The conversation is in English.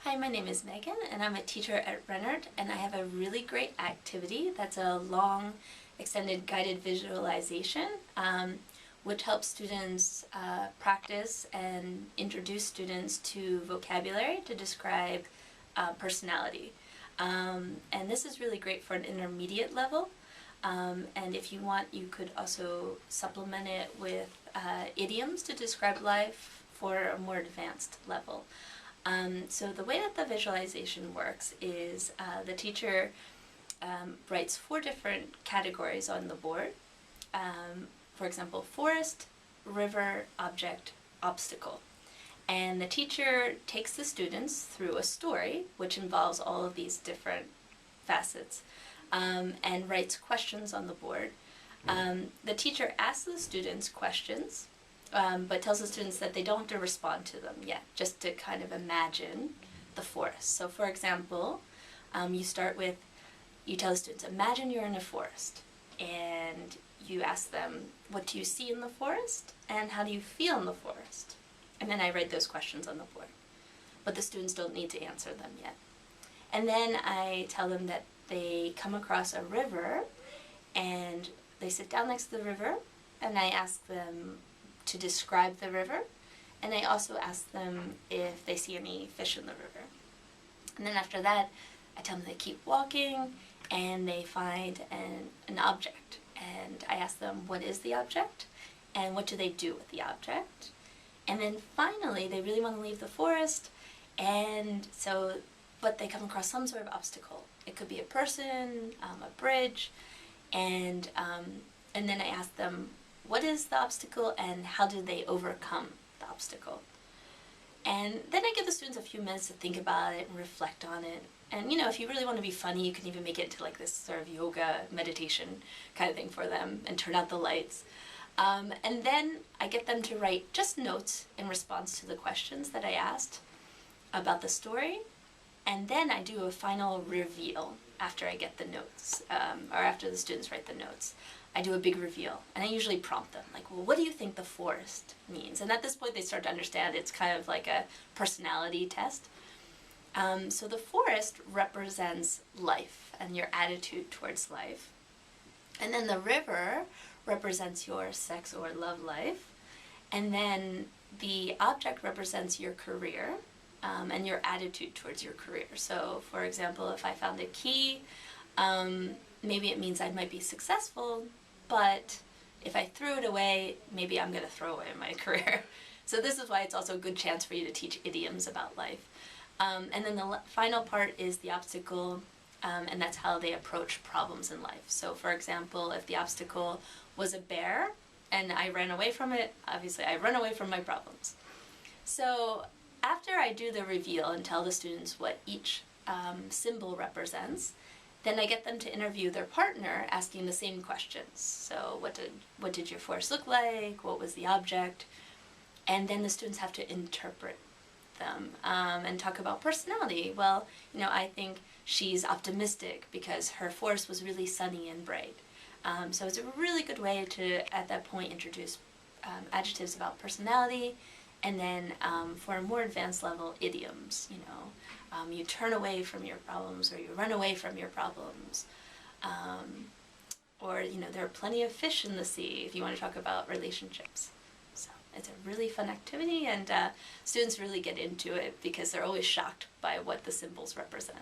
Hi, my name is Megan, and I'm a teacher at Rennert, and I have a really great activity that's a long, extended guided visualization, which helps students practice and introduce students to vocabulary to describe personality. And this is really great for an intermediate level, and if you want, you could also supplement it with idioms to describe life for a more advanced level. So the way that the visualization works is the teacher writes 4 different categories on the board. For example, forest, river, object, obstacle. And the teacher takes the students through a story, which involves all of these different facets, and writes questions on the board. The teacher asks the students questions, but tells the students that they don't have to respond to them yet, just to kind of imagine the forest. So for example, you tell the students, imagine you're in a forest, and you ask them, what do you see in the forest, and how do you feel in the forest? And then I write those questions on the board. But the students don't need to answer them yet. And then I tell them that they come across a river, and they sit down next to the river, and I ask them to describe the river, and I also ask them if they see any fish in the river. And then after that, I tell them they keep walking, and they find an object. And I ask them, what is the object, and what do they do with the object? And then finally, they really want to leave the forest, but they come across some sort of obstacle. It could be a person, a bridge, and then I ask them, what is the obstacle, and how do they overcome the obstacle? And then I give the students a few minutes to think about it and reflect on it. And if you really want to be funny, you can even make it into like this sort of yoga meditation kind of thing for them and turn out the lights. And then I get them to write just notes in response to the questions that I asked about the story. And then I do a final reveal after I get the notes, or after the students write the notes. I do a big reveal, and I usually prompt them, like, well, what do you think the forest means? And at this point, they start to understand it's kind of like a personality test. So the forest represents life and your attitude towards life. And then the river represents your sex or love life. And then the object represents your career and your attitude towards your career. So, for example, if I found a key, maybe it means I might be successful, but if I threw it away, maybe I'm going to throw away my career. So this is why it's also a good chance for you to teach idioms about life. And then the final part is the obstacle, and that's how they approach problems in life. So for example, if the obstacle was a bear and I ran away from it, obviously I run away from my problems. So after I do the reveal and tell the students what each symbol represents, then I get them to interview their partner, asking the same questions. So what did your forest look like? What was the object? And then the students have to interpret them and talk about personality. Well, I think she's optimistic because her forest was really sunny and bright. So it's a really good way to, at that point, introduce adjectives about personality, and then for a more advanced level, idioms. You turn away from your problems, or you run away from your problems. Or there are plenty of fish in the sea if you want to talk about relationships. So it's a really fun activity, and students really get into it because they're always shocked by what the symbols represent.